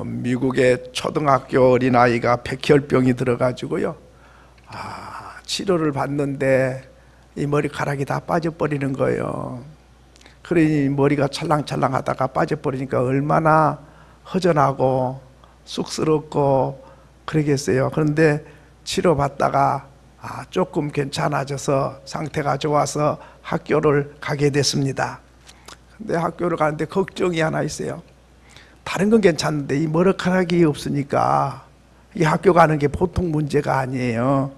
미국의 초등학교 어린아이가 백혈병이 들어가지고요. 치료를 받는데 이 머리카락이 다 빠져버리는 거예요. 그러니 머리가 찰랑찰랑 하다가 빠져버리니까 얼마나 허전하고 쑥스럽고 그러겠어요. 그런데 치료받다가 조금 괜찮아져서 상태가 좋아서 학교를 가게 됐습니다. 근데 학교를 가는데 걱정이 하나 있어요. 다른 건 괜찮은데 이 머리카락이 없으니까 이 학교 가는 게 보통 문제가 아니에요.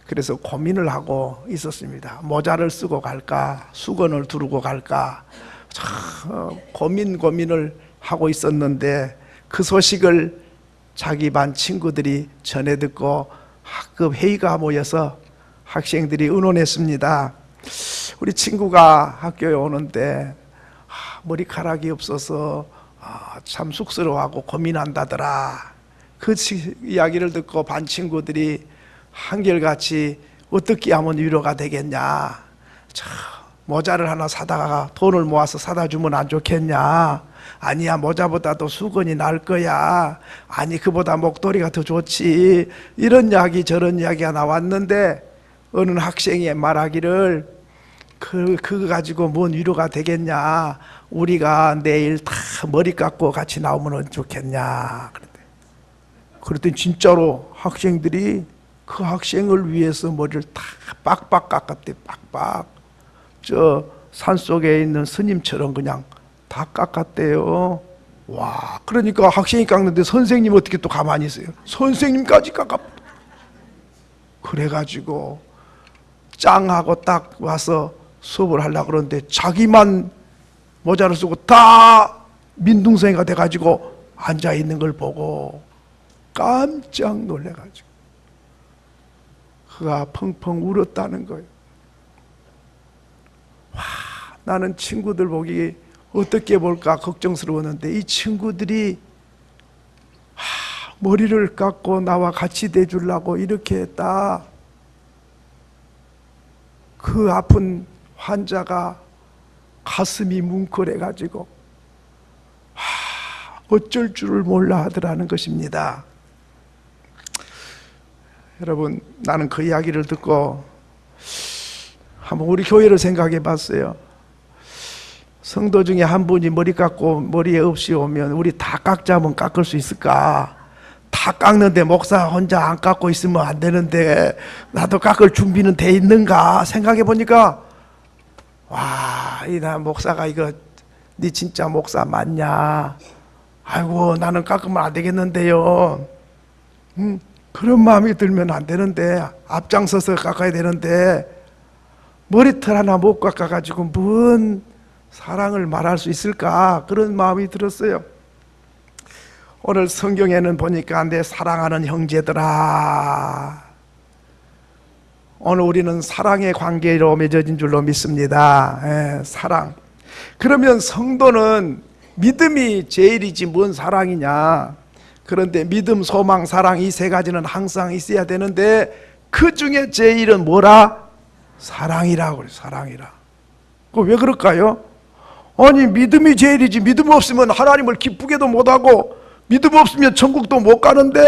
그래서 고민을 하고 있었습니다. 모자를 쓰고 갈까, 수건을 두르고 갈까, 고민을 하고 있었는데 그 소식을 자기 반 친구들이 전해 듣고 학급 회의가 모여서 학생들이 의논했습니다. 우리 친구가 학교에 오는데 머리카락이 없어서 참 쑥스러워하고 고민한다더라. 그 이야기를 듣고 반 친구들이 한결같이 어떻게 하면 위로가 되겠냐, 모자를 하나 사다가 돈을 모아서 사다 주면 안 좋겠냐, 아니야 모자보다도 수건이 나을 거야, 아니 그보다 목도리가 더 좋지, 이런 이야기 저런 이야기가 나왔는데 어느 학생이 말하기를 그거 가지고 뭔 위로가 되겠냐, 우리가 내일 다 머리 깎고 같이 나오면 좋겠냐. 그랬더니 진짜로 학생들이 그 학생을 위해서 머리를 다 빡빡 깎았대. 빡빡. 저 산속에 있는 스님처럼 그냥 다 깎았대요. 와, 그러니까 학생이 깎는데 선생님 어떻게 또 가만히 있어요? 선생님까지 깎아. 그래가지고 짱하고 딱 와서 수업을 하려고 그러는데 자기만 모자를 쓰고 다 민둥성이가 돼가지고 앉아있는 걸 보고 깜짝 놀래가지고 그가 펑펑 울었다는 거예요. 와, 나는 친구들 보기 어떻게 볼까 걱정스러웠는데 이 친구들이 머리를 깎고 나와 같이 대주려고 이렇게 했다. 그 아픈 환자가 가슴이 뭉클해가지고 어쩔 줄을 몰라 하더라는 것입니다. 여러분, 나는 그 이야기를 듣고 한번 우리 교회를 생각해 봤어요. 성도 중에 한 분이 머리 깎고 머리에 없이 오면 우리 다 깎자면 깎을 수 있을까? 다 깎는데 목사 혼자 안 깎고 있으면 안 되는데 나도 깎을 준비는 돼 있는가 생각해 보니까 와, 나 목사가 이거 네 진짜 목사 맞냐? 아이고 나는 깎으면 안 되겠는데요. 그런 마음이 들면 안 되는데, 앞장서서 깎아야 되는데 머리털 하나 못 깎아가지고 뭔 사랑을 말할 수 있을까, 그런 마음이 들었어요. 오늘 성경에는 보니까 내 사랑하는 형제들아, 오늘 우리는 사랑의 관계로 맺어진 줄로 믿습니다. 사랑. 그러면 성도는 믿음이 제일이지 뭔 사랑이냐. 그런데 믿음, 소망, 사랑 이 세 가지는 항상 있어야 되는데 그 중에 제일은 뭐라? 사랑이라고 그래요. 사랑이라. 그 왜 그럴까요? 아니 믿음이 제일이지, 믿음 없으면 하나님을 기쁘게도 못하고 믿음 없으면 천국도 못 가는데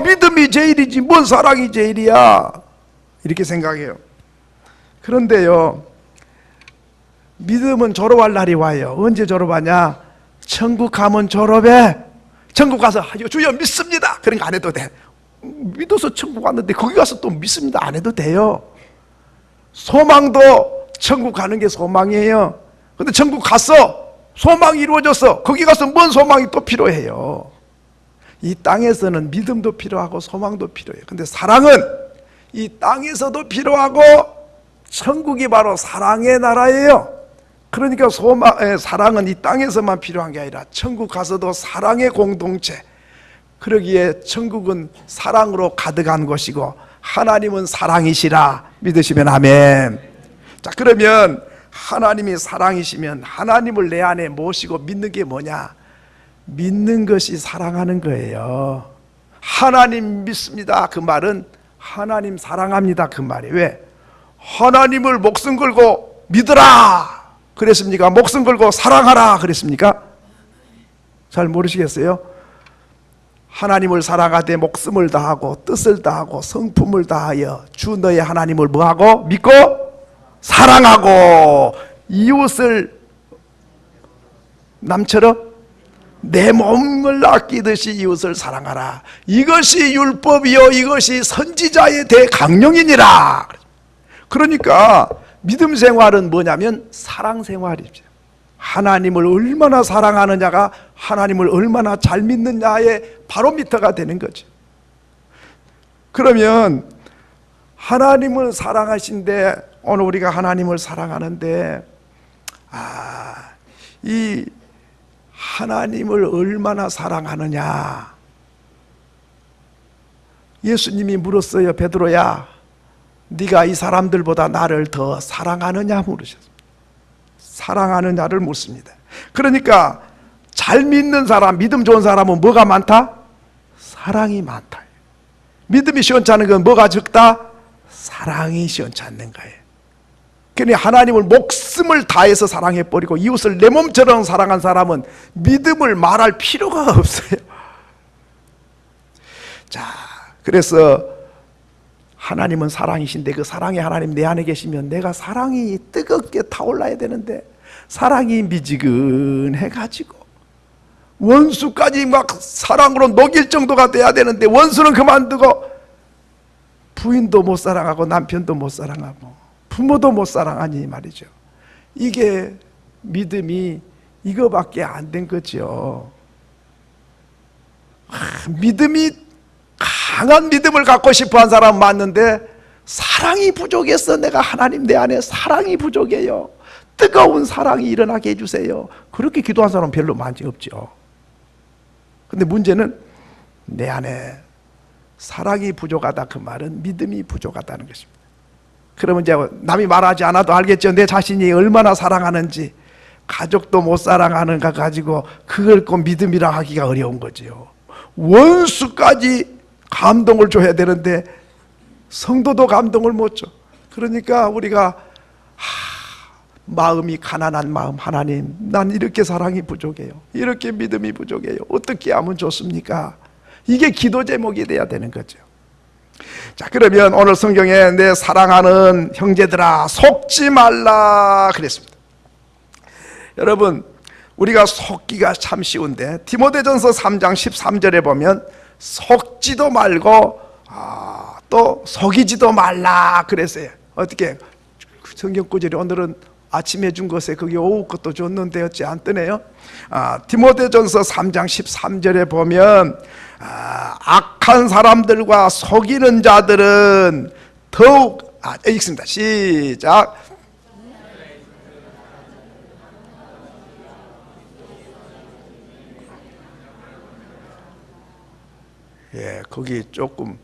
믿음이 제일이지 뭔 사랑이 제일이야, 이렇게 생각해요. 그런데요, 믿음은 졸업할 날이 와요. 언제 졸업하냐? 천국 가면 졸업해. 천국 가서 주여 믿습니다, 그런 거 안 해도 돼. 믿어서 천국 왔는데 거기 가서 또 믿습니다 안 해도 돼요. 소망도 천국 가는 게 소망이에요. 근데 천국 갔어, 소망이 이루어졌어, 거기 가서 뭔 소망이 또 필요해요. 이 땅에서는 믿음도 필요하고 소망도 필요해요. 근데 사랑은 이 땅에서도 필요하고 천국이 바로 사랑의 나라예요. 그러니까 사랑은 이 땅에서만 필요한 게 아니라 천국 가서도 사랑의 공동체, 그러기에 천국은 사랑으로 가득한 곳이고 하나님은 사랑이시라 믿으시면 아멘. 자, 그러면 하나님이 사랑이시면 하나님을 내 안에 모시고 믿는 게 뭐냐? 믿는 것이 사랑하는 거예요. 하나님 믿습니다, 그 말은 하나님 사랑합니다, 그 말이에요. 왜? 하나님을 목숨 걸고 믿으라 그랬습니까? 목숨 걸고 사랑하라 그랬습니까? 잘 모르시겠어요? 하나님을 사랑하되 목숨을 다하고 뜻을 다하고 성품을 다하여 주 너의 하나님을 뭐하고? 믿고 사랑하고 이웃을 남처럼 내 몸을 아끼듯이 이웃을 사랑하라. 이것이 율법이요 이것이 선지자의 대강령이니라. 그러니까 믿음 생활은 뭐냐면 사랑 생활이죠. 하나님을 얼마나 사랑하느냐가 하나님을 얼마나 잘 믿느냐의 바로미터가 되는 거죠. 그러면 하나님을 사랑하신데 오늘 우리가 하나님을 사랑하는데 이 하나님을 얼마나 사랑하느냐. 예수님이 물었어요. 베드로야, 네가 이 사람들보다 나를 더 사랑하느냐 물으셨어요. 사랑하느냐를 묻습니다. 그러니까 잘 믿는 사람, 믿음 좋은 사람은 뭐가 많다? 사랑이 많다. 믿음이 시원찮은 건 뭐가 적다? 사랑이 시원찮는 거예요. 그러니 하나님을 목숨을 다해서 사랑해버리고 이웃을 내 몸처럼 사랑한 사람은 믿음을 말할 필요가 없어요. 자, 그래서 하나님은 사랑이신데 그 사랑의 하나님 내 안에 계시면 내가 사랑이 뜨겁게 타올라야 되는데 사랑이 미지근해가지고 원수까지 막 사랑으로 녹일 정도가 돼야 되는데 원수는 그만두고 부인도 못 사랑하고 남편도 못 사랑하고 부모도 못 사랑하니 말이죠. 이게 믿음이 이거밖에 안 된 거죠. 믿음이 강한 믿음을 갖고 싶어한 사람은 맞는데 사랑이 부족해서 내가 하나님 내 안에 사랑이 부족해요. 뜨거운 사랑이 일어나게 해주세요. 그렇게 기도한 사람은 별로 많이 없죠. 근데 문제는 내 안에 사랑이 부족하다 그 말은 믿음이 부족하다는 것입니다. 그러면 이제 남이 말하지 않아도 알겠죠. 내 자신이 얼마나 사랑하는지. 가족도 못 사랑하는가 가지고 그걸 꼭 믿음이라 하기가 어려운 거죠. 원수까지 감동을 줘야 되는데 성도도 감동을 못 줘. 그러니까 우리가 마음이 가난한 마음, 하나님 난 이렇게 사랑이 부족해요. 이렇게 믿음이 부족해요. 어떻게 하면 좋습니까? 이게 기도 제목이 돼야 되는 거죠. 자, 그러면 오늘 성경에 내 사랑하는 형제들아 속지 말라 그랬습니다. 여러분, 우리가 속기가 참 쉬운데 디모데전서 3장 13절에 보면 속지도 말고 또 속이지도 말라 그랬어요. 어떻게 성경 구절이 오늘은 아침에 준 것에 그게 오후 것도 줬는데 어찌 안 뜨네요. 디모데전서 3장 13절에 보면 악한 사람들과 속이는 자들은 더욱 읽습니다. 시작. 예, 거기 조금은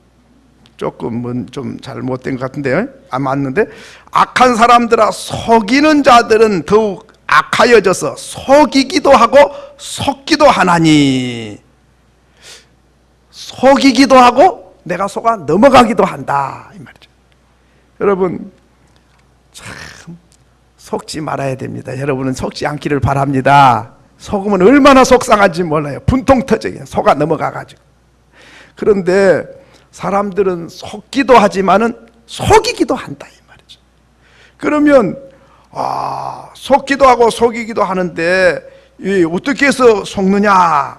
좀 잘못된 것 같은데요. 안 맞는데 악한 사람들아 속이는 자들은 더욱 악하여져서 속이기도 하고 속기도 하나니 속이기도 하고 내가 속아 넘어가기도 한다 이 말이죠. 여러분 참 속지 말아야 됩니다. 여러분은 속지 않기를 바랍니다. 속으면 얼마나 속상한지 몰라요. 분통 터져요. 속아 넘어가가지고. 그런데 사람들은 속기도 하지만은 속이기도 한다 이 말이죠. 그러면 속기도 하고 속이기도 하는데 어떻게 해서 속느냐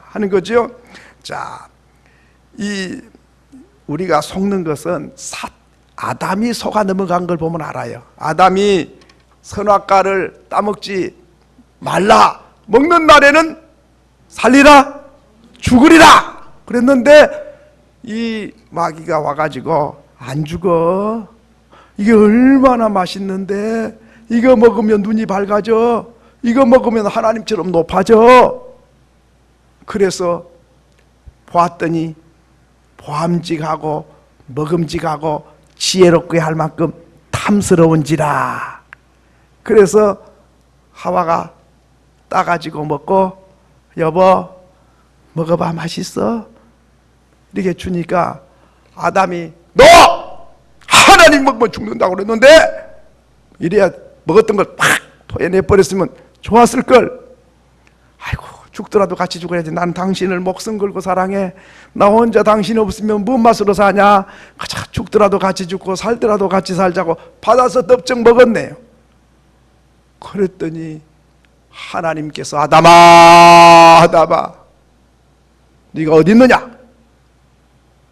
하는 거죠. 자, 우리가 속는 것은 아담이 속아 넘어간 걸 보면 알아요. 아담이 선악과를 따먹지 말라, 먹는 날에는 살리라 죽으리라 그랬는데 이 마귀가 와가지고 안 죽어, 이게 얼마나 맛있는데 이거 먹으면 눈이 밝아져, 이거 먹으면 하나님처럼 높아져. 그래서 보았더니 보암직하고 먹음직하고 지혜롭게 할 만큼 탐스러운지라. 그래서 하와가 따가지고 먹고 여보 먹어봐 맛있어 이렇게 주니까 아담이 너 하나님 먹으면 죽는다고 그랬는데 이래야 먹었던 걸 팍 토해내버렸으면 좋았을걸. 아이고 죽더라도 같이 죽어야지. 난 당신을 목숨 걸고 사랑해. 나 혼자 당신 없으면 뭔 맛으로 사냐. 죽더라도 같이 죽고 살더라도 같이 살자고 받아서 덥적 먹었네요. 그랬더니 하나님께서 아담아 네가 어디 있느냐.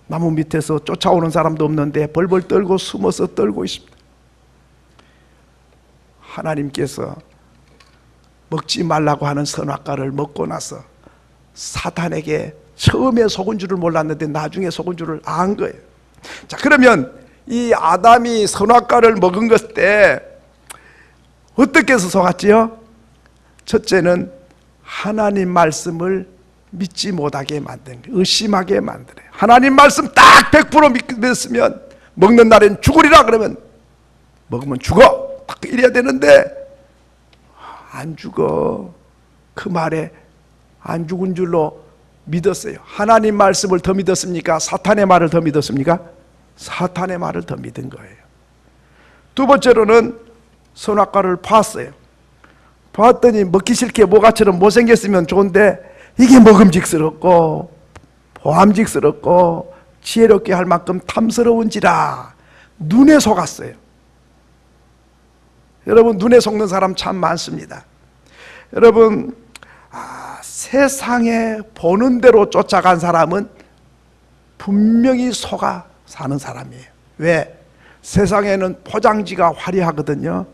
나무 밑에서 쫓아오는 사람도 없는데 벌벌 떨고 숨어서 떨고 있습니다. 하나님께서 먹지 말라고 하는 선악과를 먹고 나서 사탄에게 처음에 속은 줄을 몰랐는데 나중에 속은 줄을 안 거예요. 자, 그러면 이 아담이 선악과를 먹은 것 때 어떻게 해서 속았지요? 첫째는 하나님 말씀을 믿지 못하게 만든 거예요. 의심하게 만들어요. 하나님 말씀 딱 100% 믿었으면 먹는 날엔 죽으리라 그러면 먹으면 죽어 딱 이래야 되는데 안 죽어. 그 말에 안 죽은 줄로 믿었어요. 하나님 말씀을 더 믿었습니까? 사탄의 말을 더 믿었습니까? 사탄의 말을 더 믿은 거예요. 두 번째로는 선악과를 봤어요. 봤더니 먹기 싫게 모가처럼 못생겼으면 좋은데 이게 먹음직스럽고 보암직스럽고 지혜롭게 할 만큼 탐스러운지라 눈에 속았어요. 여러분, 눈에 속는 사람 참 많습니다. 여러분, 세상에 보는 대로 쫓아간 사람은 분명히 속아 사는 사람이에요. 왜? 세상에는 포장지가 화려하거든요.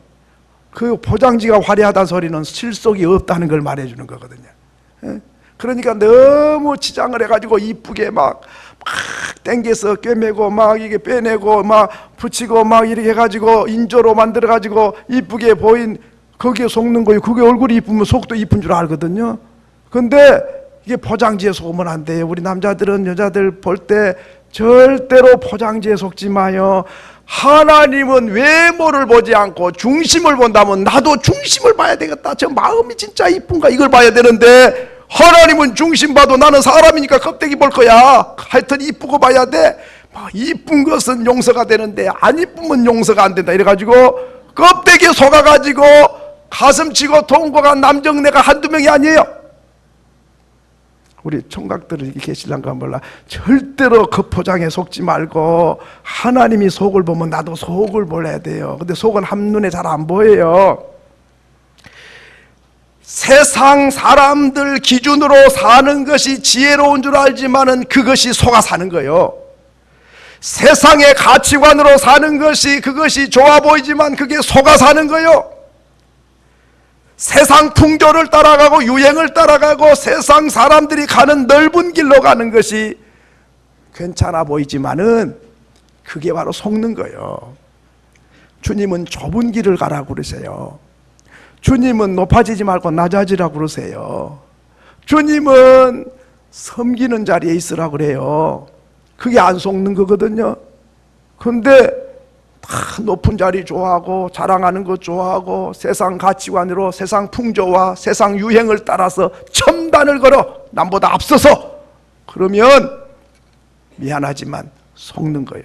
그 포장지가 화려하다는 소리는 실속이 없다는 걸 말해주는 거거든요. 그러니까 너무 치장을 해가지고 이쁘게 막 땡겨서 꿰매고 막 이게 빼내고 막 붙이고 막 이렇게 해가지고 인조로 만들어가지고 이쁘게 보인 거기에 속는 거예요. 그게 얼굴이 이쁘면 속도 이쁜 줄 알거든요. 근데 이게 포장지에 속으면 안 돼요. 우리 남자들은 여자들 볼 때 절대로 포장지에 속지 마요. 하나님은 외모를 보지 않고 중심을 본다면 나도 중심을 봐야 되겠다. 저 마음이 진짜 이쁜가 이걸 봐야 되는데 하나님은 중심 봐도 나는 사람이니까 껍데기 볼 거야. 하여튼 이쁘고 봐야 돼. 이쁜 것은 용서가 되는데 안 이쁘면 용서가 안 된다. 이래가지고 껍데기에 속아가지고 가슴 치고 통곡한 남정네가 한두 명이 아니에요. 우리 총각들은 이렇게 계실란가 몰라. 절대로 그 포장에 속지 말고 하나님이 속을 보면 나도 속을 보려야 돼요. 근데 속은 한눈에 잘 안 보여요. 세상 사람들 기준으로 사는 것이 지혜로운 줄 알지만은 그것이 속아 사는 거예요. 세상의 가치관으로 사는 것이 그것이 좋아 보이지만 그게 속아 사는 거예요. 세상 풍조를 따라가고 유행을 따라가고 세상 사람들이 가는 넓은 길로 가는 것이 괜찮아 보이지만은 그게 바로 속는 거예요. 주님은 좁은 길을 가라고 그러세요. 주님은 높아지지 말고 낮아지라고 그러세요. 주님은 섬기는 자리에 있으라고 그래요. 그게 안 속는 거거든요. 근데 다 높은 자리 좋아하고 자랑하는 것 좋아하고 세상 가치관으로 세상 풍조와 세상 유행을 따라서 첨단을 걸어 남보다 앞서서 그러면 미안하지만 속는 거예요.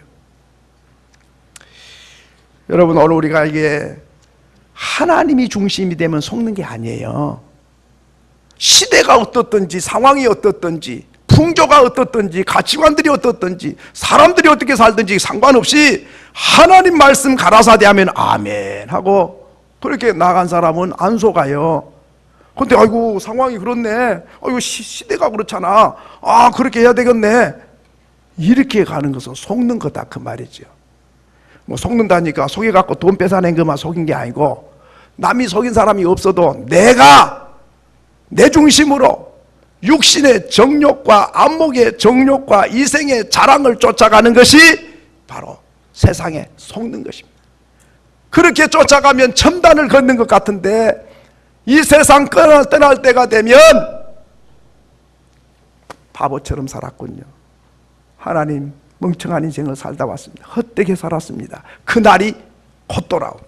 여러분, 오늘 우리가 이게 하나님이 중심이 되면 속는 게 아니에요. 시대가 어떻든지 상황이 어떻든지 풍조가 어떻든지 가치관들이 어떻든지 사람들이 어떻게 살든지 상관없이 하나님 말씀 가라사대 하면 아멘 하고 그렇게 나간 사람은 안 속아요. 근데 아이고 상황이 그렇네, 아이고 시대가 그렇잖아, 아 그렇게 해야 되겠네, 이렇게 가는 것은 속는 거다 그 말이죠. 뭐 속는다니까 속여갖고 돈 뺏어낸 것만 속인 게 아니고 남이 속인 사람이 없어도 내가 내 중심으로 육신의 정욕과 안목의 정욕과 이생의 자랑을 쫓아가는 것이 바로 세상에 속는 것입니다. 그렇게 쫓아가면 첨단을 걷는 것 같은데 이 세상 떠날 때가 되면 바보처럼 살았군요. 하나님, 멍청한 인생을 살다 왔습니다. 헛되게 살았습니다. 그날이 곧 돌아옵니다.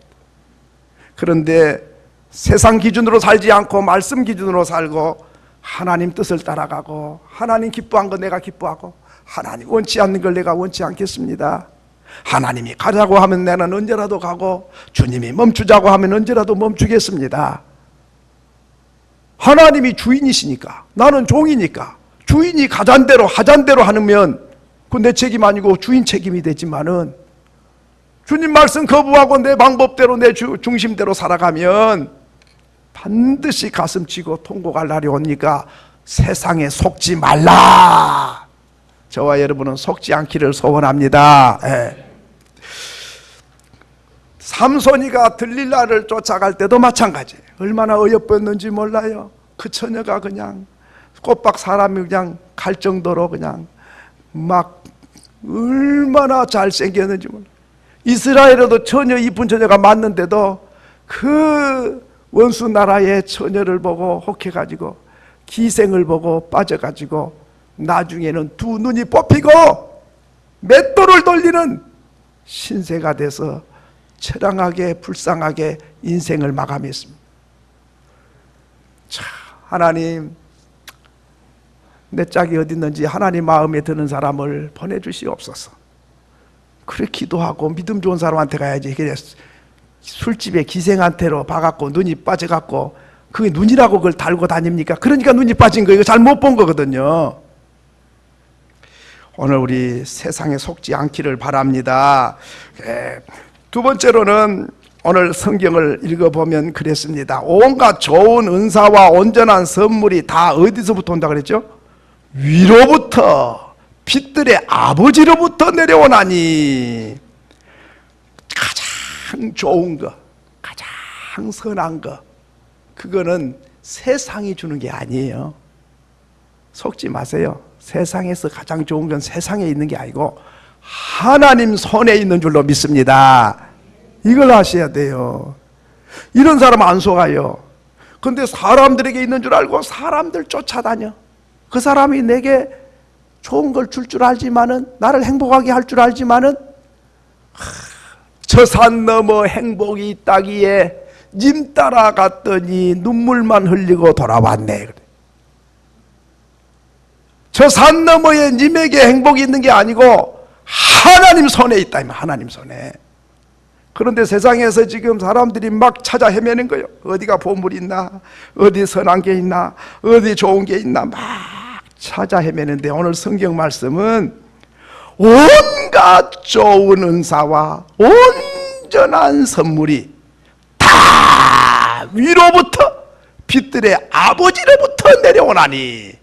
그런데 세상 기준으로 살지 않고 말씀 기준으로 살고 하나님 뜻을 따라가고 하나님 기뻐한 거 내가 기뻐하고 하나님 원치 않는 걸 내가 원치 않겠습니다. 하나님이 가자고 하면 나는 언제라도 가고 주님이 멈추자고 하면 언제라도 멈추겠습니다. 하나님이 주인이시니까, 나는 종이니까 주인이 가잔대로 하잔대로 하면 그건 내 책임 아니고 주인 책임이 되지만은, 주님 말씀 거부하고 내 방법대로 내 중심대로 살아가면 반드시 가슴 치고 통곡할 날이 오니까 세상에 속지 말라. 저와 여러분은 속지 않기를 소원합니다. 삼손이가 들릴라를 쫓아갈 때도 마찬가지예요. 얼마나 어여뻤는지 몰라요. 그 처녀가 그냥 꼬박 사람이 그냥 갈 정도로 그냥 막 얼마나 잘생겼는지 몰라요. 이스라엘에도 처녀, 이쁜 처녀가 많는데도 그 원수 나라의 처녀를 보고 혹해가지고 기생을 보고 빠져가지고 나중에는 두 눈이 뽑히고 맷돌을 돌리는 신세가 돼서 처량하게 불쌍하게 인생을 마감했습니다. 자, 하나님, 내 짝이 어디 있는지 하나님 마음에 드는 사람을 보내주시옵소서. 그래 기도하고 믿음 좋은 사람한테 가야지. 술집에 기생한테로 봐갖고 눈이 빠져갖고 그게 눈이라고 그걸 달고 다닙니까? 그러니까 눈이 빠진 거예요. 잘못 본 거거든요. 오늘 우리 세상에 속지 않기를 바랍니다. 두 번째로는 오늘 성경을 읽어보면 그랬습니다. 온갖 좋은 은사와 온전한 선물이 다 어디서부터 온다 그랬죠? 위로부터, 빛들의 아버지로부터 내려오나니, 가장 좋은 거, 가장 선한 거, 그거는 세상이 주는 게 아니에요. 속지 마세요. 세상에서 가장 좋은 건 세상에 있는 게 아니고 하나님 손에 있는 줄로 믿습니다. 이걸 아셔야 돼요. 이런 사람 안 속아요. 근데 사람들에게 있는 줄 알고 사람들 쫓아다녀. 그 사람이 내게 좋은 걸 줄 줄 알지만은, 나를 행복하게 할 줄 알지만은, 저 산 너머 행복이 있다기에 님 따라갔더니 눈물만 흘리고 돌아왔네. 저 산 너머에 님에게 행복이 있는 게 아니고 하나님 손에 있다. 하나님 손에. 그런데 세상에서 지금 사람들이 막 찾아 헤매는 거예요. 어디가 보물이 있나, 어디 선한 게 있나, 어디 좋은 게 있나 막 찾아 헤매는데, 오늘 성경 말씀은 온갖 좋은 은사와 온전한 선물이 다 위로부터, 빛들의 아버지로부터 내려오나니.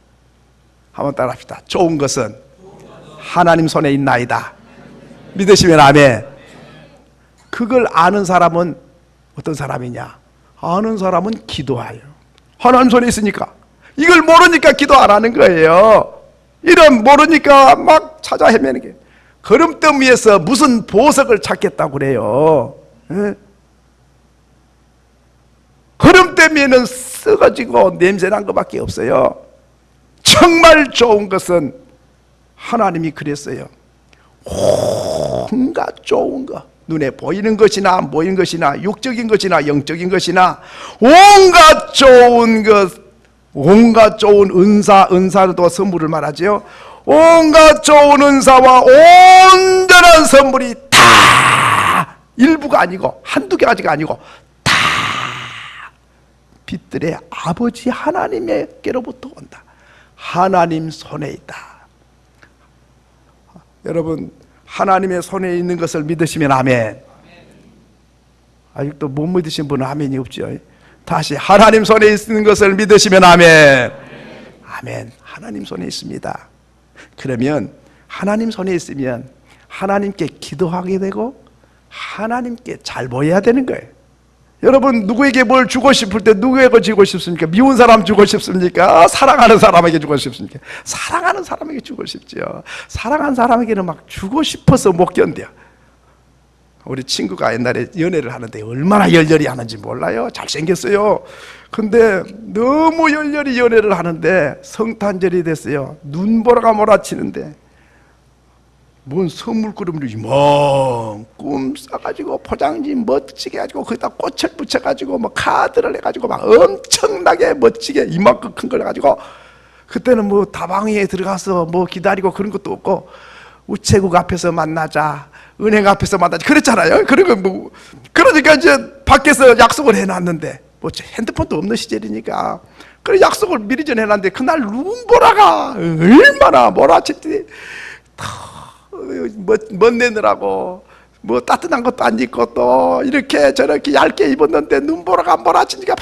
한번 따라합시다. 좋은 것은 하나님 손에 있나이다. 믿으시면 아멘. 그걸 아는 사람은 어떤 사람이냐? 아는 사람은 기도해요. 하나님 손에 있으니까. 이걸 모르니까 기도 안 하는 거예요. 이런 모르니까 막 찾아 헤매는 게. 거름뜸 위에서 무슨 보석을 찾겠다고 그래요. 거름뜸 위에는 썩어지고 냄새난 것밖에 없어요. 정말 좋은 것은 하나님이 그랬어요. 온갖 좋은 것, 눈에 보이는 것이나 안 보이는 것이나 육적인 것이나 영적인 것이나 온갖 좋은 것, 온갖 좋은 은사도 선물을 말하죠. 온갖 좋은 은사와 온전한 선물이 다, 일부가 아니고 한두 가지가 아니고 다 빛들의 아버지 하나님께로부터 온다. 하나님 손에 있다. 여러분, 하나님의 손에 있는 것을 믿으시면 아멘. 아직도 못 믿으신 분은 아멘이 없죠. 다시, 하나님 손에 있는 것을 믿으시면 아멘. 아멘. 하나님 손에 있습니다. 그러면 하나님 손에 있으면 하나님께 기도하게 되고 하나님께 잘 보여야 되는 거예요. 여러분, 누구에게 뭘 주고 싶을 때 누구에게 주고 싶습니까? 미운 사람 주고 싶습니까? 사랑하는 사람에게 주고 싶습니까? 사랑하는 사람에게 주고 싶죠. 사랑하는 사람에게는 막 주고 싶어서 못 견뎌. 우리 친구가 옛날에 연애를 하는데 얼마나 열렬히 하는지 몰라요. 잘생겼어요. 근데 너무 열렬히 연애를 하는데 성탄절이 됐어요. 눈보라가 몰아치는데 뭔 선물그릇을 이만큼 싸가지고 포장지 멋지게 해가지고 거기다 꽃을 붙여가지고 뭐 카드를 해가지고 막 엄청나게 멋지게 이만큼 큰 걸 해가지고, 그때는 뭐 다방에 들어가서 뭐 기다리고 그런 것도 없고 우체국 앞에서 만나자, 은행 앞에서 만나자 그랬잖아요. 그리고 뭐 그러니까 이제 밖에서 약속을 해놨는데 뭐 핸드폰도 없는 시절이니까 그래 약속을 미리 전에 해놨는데 그날 눈보라가 얼마나 몰아쳤지. 멋 내느라고 뭐 따뜻한 것도 안 입고 또 이렇게 저렇게 얇게 입었는데 눈보라가 몰아치니까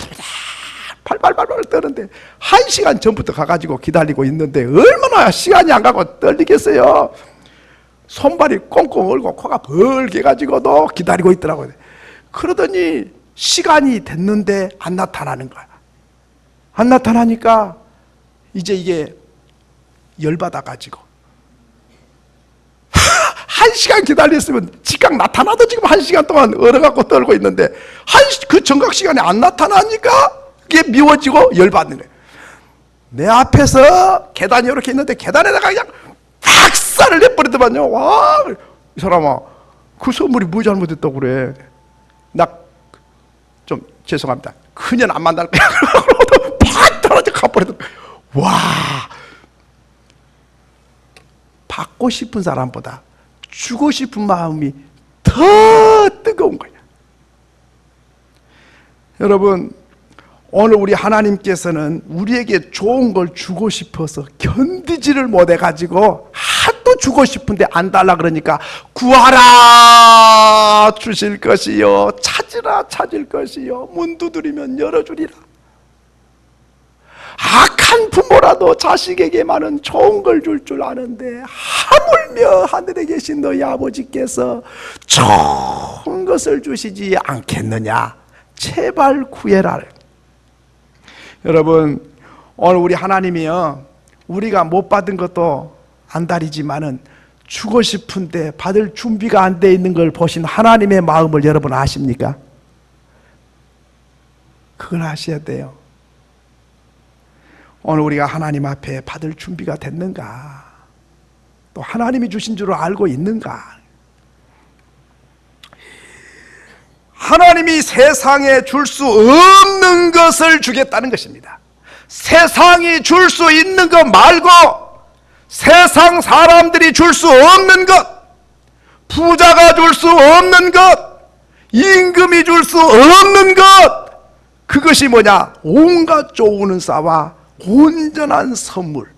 팔팔팔팔 떠는데 1시간 전부터 가가지고 기다리고 있는데 얼마나 시간이 안 가고 떨리겠어요. 손발이 꽁꽁 얼고 코가 벌게 가지고도 기다리고 있더라고요. 그러더니 시간이 됐는데 안 나타나는 거야. 안 나타나니까 이제 이게 열받아 가지고 1시간 기다렸으면 즉각 나타나도 지금 1시간 동안 얼어갖고 떨고 있는데 그 정각 시간에 안 나타나니까 그게 미워지고 열받는 거예요. 내 앞에서 계단이 이렇게 있는데 계단에다가 그냥 박살을 내버리더만요. 와, 이 사람아, 그 선물이 뭐 잘못했다고 그래. 나 좀 죄송합니다. 그년 안 만날 거야. 팍 떨어져 가버리더만. 와, 받고 싶은 사람보다 주고 싶은 마음이 더 뜨거운 거야. 여러분, 오늘 우리 하나님께서는 우리에게 좋은 걸 주고 싶어서 견디지를 못해가지고 하도 주고 싶은데 안 달라 그러니까 구하라 주실 것이요, 찾으라 찾을 것이요, 문 두드리면 열어주리라. 악한 부모라도 자식에게만은 좋은 걸 줄 줄 아는데 하물며 하늘에 계신 너희 아버지께서 좋은 것을 주시지 않겠느냐. 제발 구해라. 여러분, 오늘 우리 하나님이요, 우리가 못 받은 것도 안달이지만은 주고 싶은데 받을 준비가 안 돼 있는 걸 보신 하나님의 마음을 여러분 아십니까? 그걸 아셔야 돼요. 오늘 우리가 하나님 앞에 받을 준비가 됐는가? 또 하나님이 주신 줄 알고 있는가? 하나님이 세상에 줄 수 없는 것을 주겠다는 것입니다. 세상이 줄 수 있는 것 말고 세상 사람들이 줄 수 없는 것, 부자가 줄 수 없는 것, 임금이 줄 수 없는 것, 그것이 뭐냐? 온갖 좋은 은사와 온전한 선물.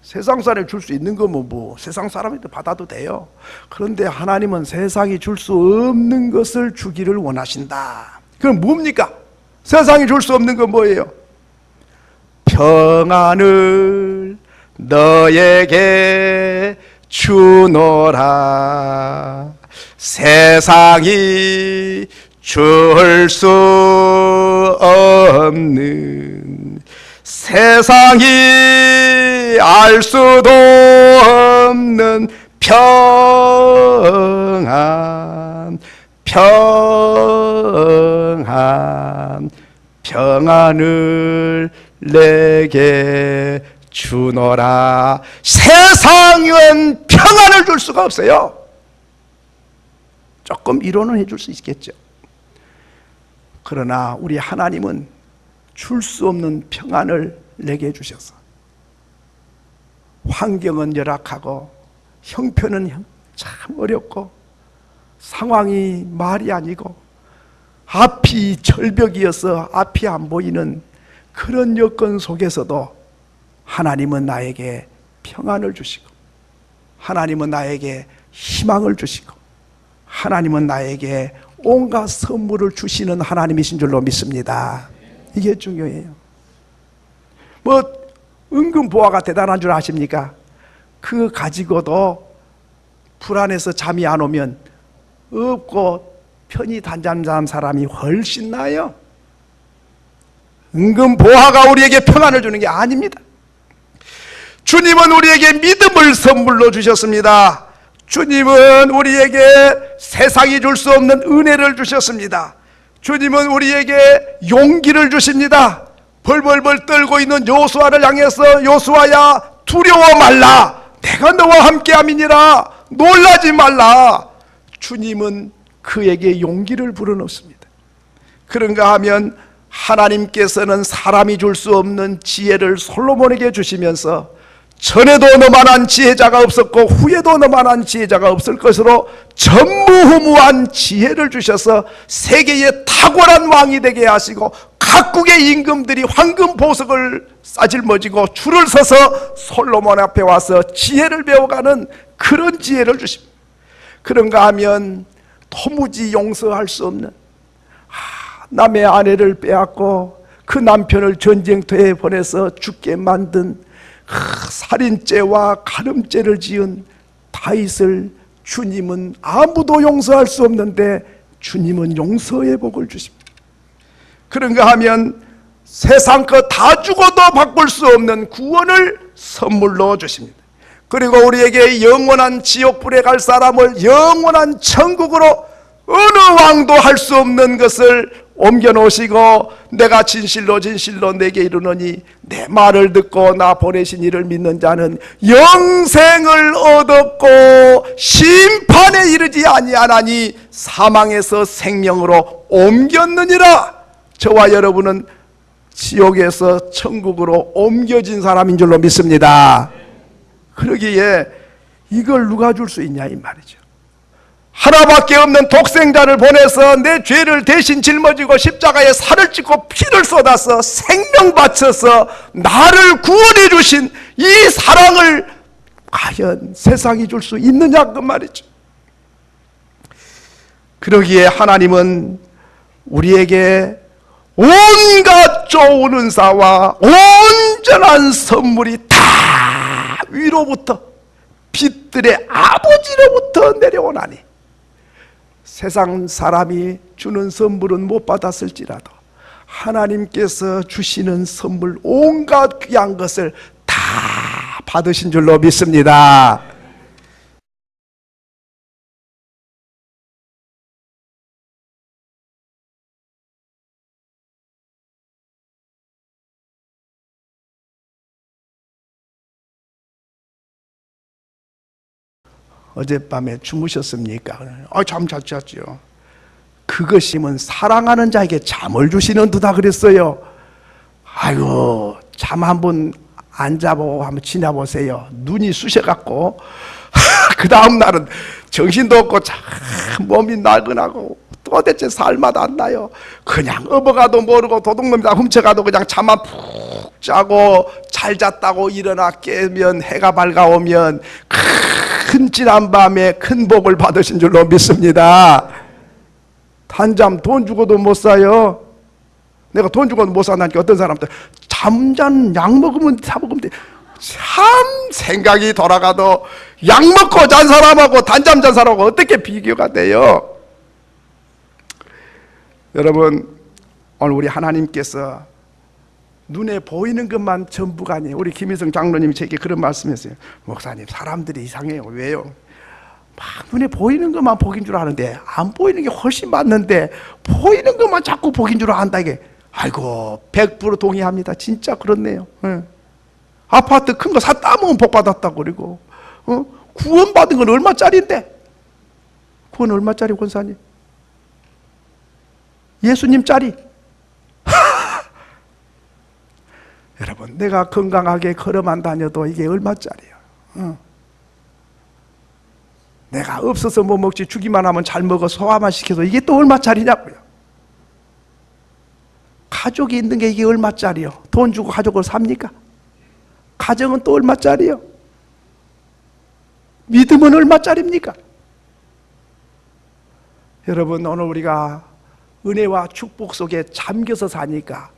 세상 사람이 줄 수 있는 거면 뭐 세상 사람한테 받아도 돼요. 그런데 하나님은 세상이 줄 수 없는 것을 주기를 원하신다. 그럼 뭡니까? 세상이 줄 수 없는 건 뭐예요? 평안을 너에게 주노라. 세상이 줄 수 없는, 세상이 알 수도 없는 평안, 평안, 평안을 내게 주노라. 세상은 평안을 줄 수가 없어요. 조금 이론은 해줄 수 있겠죠. 그러나 우리 하나님은 줄 수 없는 평안을 내게 주셔서, 환경은 열악하고 형편은 참 어렵고 상황이 말이 아니고 앞이 절벽이어서 앞이 안 보이는 그런 여건 속에서도 하나님은 나에게 평안을 주시고, 하나님은 나에게 희망을 주시고, 하나님은 나에게 온갖 선물을 주시는 하나님이신 줄로 믿습니다. 이게 중요해요. 뭐 은근보화가 대단한 줄 아십니까? 그거 가지고도 불안해서 잠이 안 오면 없고 편히 단잠자는 사람이 훨씬 나아요. 은근보화가 우리에게 평안을 주는 게 아닙니다. 주님은 우리에게 믿음을 선물로 주셨습니다. 주님은 우리에게 세상이 줄 수 없는 은혜를 주셨습니다. 주님은 우리에게 용기를 주십니다. 벌벌벌 떨고 있는 요수아를 향해서 요수아야 두려워 말라, 내가 너와 함께함이니라, 놀라지 말라. 주님은 그에게 용기를 불어넣습니다. 그런가 하면 하나님께서는 사람이 줄 수 없는 지혜를 솔로몬에게 주시면서 전에도 너만한 지혜자가 없었고 후에도 너만한 지혜자가 없을 것으로 전무후무한 지혜를 주셔서 세계의 탁월한 왕이 되게 하시고 각국의 임금들이 황금 보석을 싸질머지고 줄을 서서 솔로몬 앞에 와서 지혜를 배워가는 그런 지혜를 주십니다. 그런가 하면 도무지 용서할 수 없는 남의 아내를 빼앗고 그 남편을 전쟁터에 보내서 죽게 만든 살인죄와 간음죄를 지은 다윗을 주님은 아무도 용서할 수 없는데 주님은 용서의 복을 주십니다. 그런가 하면 세상 것 다 주고도 바꿀 수 없는 구원을 선물로 주십니다. 그리고 우리에게 영원한 지옥불에 갈 사람을 영원한 천국으로 어느 왕도 할 수 없는 것을 옮겨놓으시고 내가 진실로 진실로 내게 이르노니 내 말을 듣고 나 보내신 이를 믿는 자는 영생을 얻었고 심판에 이르지 아니하나니 사망에서 생명으로 옮겼느니라. 저와 여러분은 지옥에서 천국으로 옮겨진 사람인 줄로 믿습니다. 그러기에 이걸 누가 줄 수 있냐 이 말이죠. 하나밖에 없는 독생자를 보내서 내 죄를 대신 짊어지고 십자가에 살을 찢고 피를 쏟아서 생명 바쳐서 나를 구원해 주신 이 사랑을 과연 세상이 줄 수 있느냐 그 말이죠. 그러기에 하나님은 우리에게 온갖 좋은 은사와 온전한 선물이 다 위로부터 빛들의 아버지로부터 내려오나니 세상 사람이 주는 선물은 못 받았을지라도 하나님께서 주시는 선물 온갖 귀한 것을 다 받으신 줄로 믿습니다. 어젯밤에 주무셨습니까? 잠 잘 잤죠. 그것이면 사랑하는 자에게 잠을 주시는 듯다 그랬어요. 아이고 잠 한번 안 자보고 한번 지나보세요. 눈이 쑤셔갖고 그 다음 날은 정신도 없고 몸이 나른하고 도대체 살맛 안 나요. 그냥 업어가도 모르고 도둑놈이 다 훔쳐가도 그냥 잠만 푹 자고 잘 잤다고 일어나 깨면 해가 밝아오면 큰 지난 밤에 큰 복을 받으신 줄로 믿습니다. 단잠 돈 주고도 못 사요. 내가 돈 주고도 못 산다니까 어떤 사람들 잠잔 약 먹으면 사 먹으면 돼. 참 생각이 돌아가도 약 먹고 잔 사람하고 단잠 잔 사람하고 어떻게 비교가 돼요? 여러분 오늘 우리 하나님께서 눈에 보이는 것만 전부가 아니에요. 우리 김희성 장로님이 제게 그런 말씀했어요. 목사님 사람들이 이상해요. 왜요? 막 눈에 보이는 것만 복인 줄 아는데 안 보이는 게 훨씬 많는데 보이는 것만 자꾸 복인 줄 안다 이게. 아이고 100% 동의합니다. 진짜 그렇네요. 네. 아파트 큰 거 샀다 하면 복 받았다고 그리고 구원받은 건 얼마짜리인데? 구원 얼마짜리 권사님? 예수님짜리. 여러분 내가 건강하게 걸어만 다녀도 이게 얼마짜리야. 내가 없어서 못 먹지 주기만 하면 잘 먹어 소화만 시켜서 이게 또 얼마짜리냐고요. 가족이 있는 게 이게 얼마짜리요. 돈 주고 가족을 삽니까? 가정은 또 얼마짜리요. 믿음은 얼마짜리입니까? 여러분 오늘 우리가 은혜와 축복 속에 잠겨서 사니까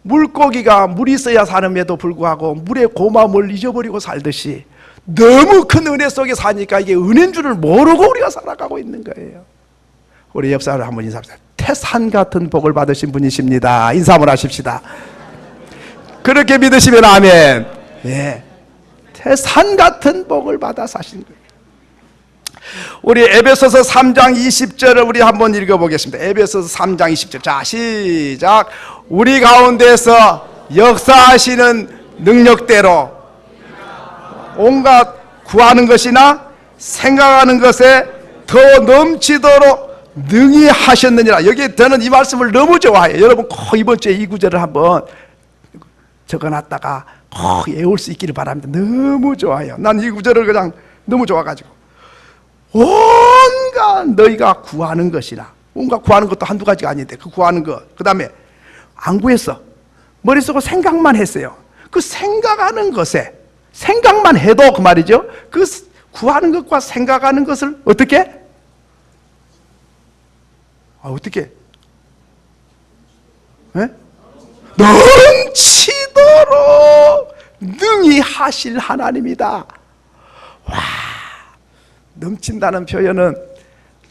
물고기가 물이 있어야 사는에도 불구하고 물의 고마움을 잊어버리고 살듯이 너무 큰 은혜 속에 사니까 이게 은혜인 줄을 모르고 우리가 살아가고 있는 거예요. 우리 옆사람을 한번 인사합시다. 태산 같은 복을 받으신 분이십니다. 인사 한번 하십시다. 그렇게 믿으시면 아멘. 예, 태산 같은 복을 받아 사신 거예요. 우리 에베소서 3장 20절을 우리 한번 읽어보겠습니다. 에베소서 3장 20절. 자, 시작. 우리 가운데서 역사하시는 능력대로 온갖 구하는 것이나 생각하는 것에 더 넘치도록 능히 하셨느니라. 여기 저는 이 말씀을 너무 좋아해요. 여러분 꼭 이번 주에 이 구절을 한번 적어놨다가 꼭 외울 수 있기를 바랍니다. 너무 좋아요. 난 이 구절을 그냥 너무 좋아가지고 온갖 너희가 구하는 것이나 온갖 구하는 것도 한두 가지가 아닌데 그 구하는 것 그 다음에 안 구했어. 머릿속으로 생각만 했어요. 그 생각하는 것에, 생각만 해도 그 말이죠. 그 구하는 것과 생각하는 것을 어떻게? 어떻게? 네? 넘치도록 능히 하실 하나님이다. 와, 넘친다는 표현은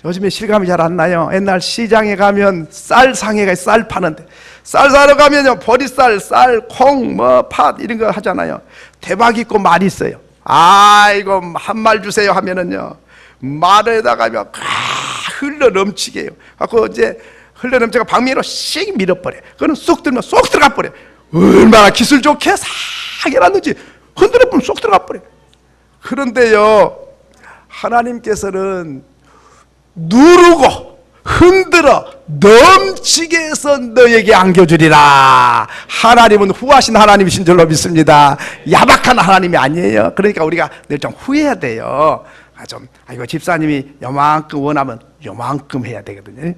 요즘에 실감이 잘 안 나요. 옛날 시장에 가면 쌀 상해가 쌀 파는데, 쌀 사러 가면요, 보리쌀, 쌀, 콩, 팥 이런 거 하잖아요. 대박 있고 말 있어요. 이거 한 말 주세요 하면은요, 말에다가 흘러 넘치게 해요. 갖고 이제 흘러 넘치가 방미로 씩 밀어버려. 그거는 쏙 들면 쏙 들어가 버려. 얼마나 기술 좋게 싹 해놨는지 흔들어 보면 쏙 들어가 버려. 그런데요, 하나님께서는 누르고 흔들어 넘치게 해서 너에게 안겨주리라. 하나님은 후하신 하나님이신 줄로 믿습니다. 야박한 하나님이 아니에요. 그러니까 우리가 늘 좀 후해야 돼요. 이거 집사님이 요만큼 원하면 요만큼 해야 되거든요.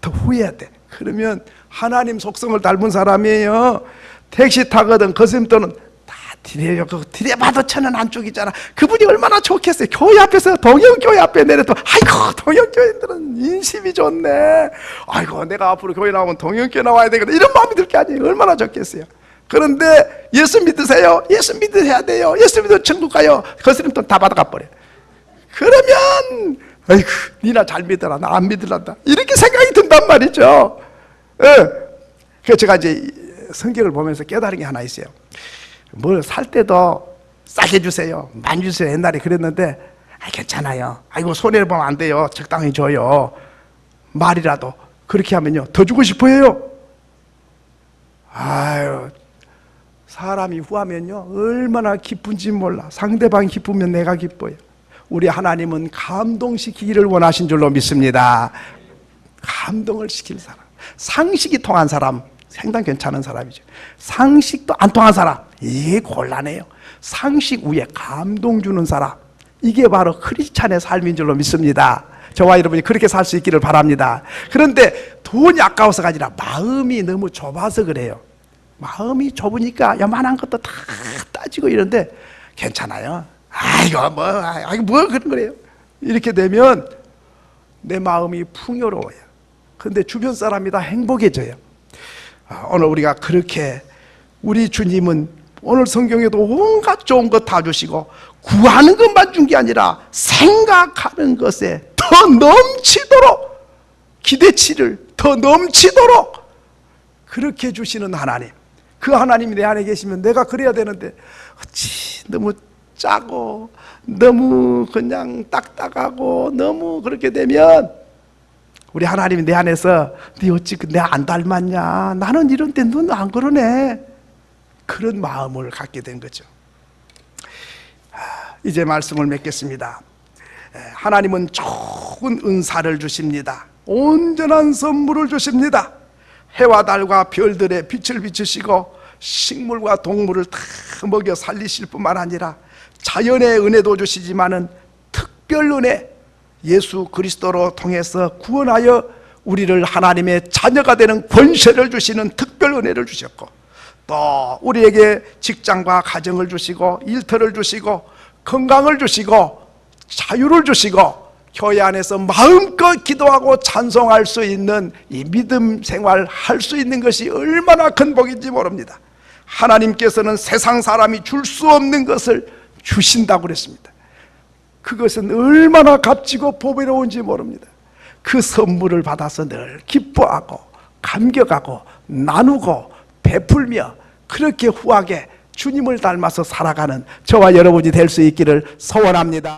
더 후해야 돼. 그러면 하나님 속성을 닮은 사람이에요. 택시 타거든 거슴돈은 다 드려요. 그거 드려봐도 1,000원 안쪽이잖아. 그분이 얼마나 좋겠어요. 교회 앞에서 동영교회 앞에 내려도 아이고 동영교회들은 인심이 좋네. 아이고 내가 앞으로 교회 나오면 동영교회 나와야 되거든. 이런 마음이 들 게 아니에요. 얼마나 좋겠어요. 그런데 예수 믿으세요. 예수 믿으셔야 돼요. 예수 믿으면 천국 가요. 거스름돈 다 받아가 버려. 그러면 아이고 니나 잘 믿어라. 나 안 믿으란다. 이렇게 생각이 든단 말이죠. 그래서 제가 이제 성경을 보면서 깨달은 게 하나 있어요. 뭘 살 때도 싸게 주세요. 많이 주세요. 옛날에 그랬는데 괜찮아요. 아이고 손해를 보면 안 돼요. 적당히 줘요. 말이라도 그렇게 하면요 더 주고 싶어 해요. 아유, 사람이 후하면요 얼마나 기쁜지 몰라. 상대방이 기쁘면 내가 기뻐요. 우리 하나님은 감동시키기를 원하신 줄로 믿습니다. 감동을 시킬 사람, 상식이 통한 사람 상당히 괜찮은 사람이죠. 상식도 안 통한 사람, 이게 곤란해요. 상식 위에 감동 주는 사람, 이게 바로 크리스찬의 삶인 줄로 믿습니다. 저와 여러분이 그렇게 살 수 있기를 바랍니다. 그런데 돈이 아까워서가 아니라 마음이 너무 좁아서 그래요. 마음이 좁으니까 요만한 것도 다 따지고 이런데 괜찮아요. 이거 뭐 그런 거래요. 이렇게 되면 내 마음이 풍요로워요. 근데 주변 사람이 다 행복해져요. 오늘 우리가 그렇게, 우리 주님은 오늘 성경에도 온갖 좋은 것 다 주시고 구하는 것만 준 게 아니라 생각하는 것에 더 넘치도록, 기대치를 더 넘치도록 그렇게 주시는 하나님. 그 하나님이 내 안에 계시면 내가 그래야 되는데 어찌 너무 짜고 너무 그냥 딱딱하고 너무 그렇게 되면 우리 하나님이 내 안에서 네 어찌 내 안 닮았냐, 나는 이런데 넌 안 그러네, 그런 마음을 갖게 된 거죠. 이제 말씀을 맺겠습니다. 하나님은 좋은 은사를 주십니다. 온전한 선물을 주십니다. 해와 달과 별들의 빛을 비추시고 식물과 동물을 다 먹여 살리실 뿐만 아니라 자연의 은혜도 주시지만은 특별 은혜, 예수 그리스도로 통해서 구원하여 우리를 하나님의 자녀가 되는 권세를 주시는 특별 은혜를 주셨고, 또 우리에게 직장과 가정을 주시고 일터를 주시고 건강을 주시고 자유를 주시고 교회 안에서 마음껏 기도하고 찬송할 수 있는 이 믿음 생활 할 수 있는 것이 얼마나 큰 복인지 모릅니다. 하나님께서는 세상 사람이 줄 수 없는 것을 주신다고 그랬습니다. 그것은 얼마나 값지고 보배로운지 모릅니다. 그 선물을 받아서 늘 기뻐하고 감격하고 나누고 베풀며 그렇게 후하게 주님을 닮아서 살아가는 저와 여러분이 될 수 있기를 소원합니다.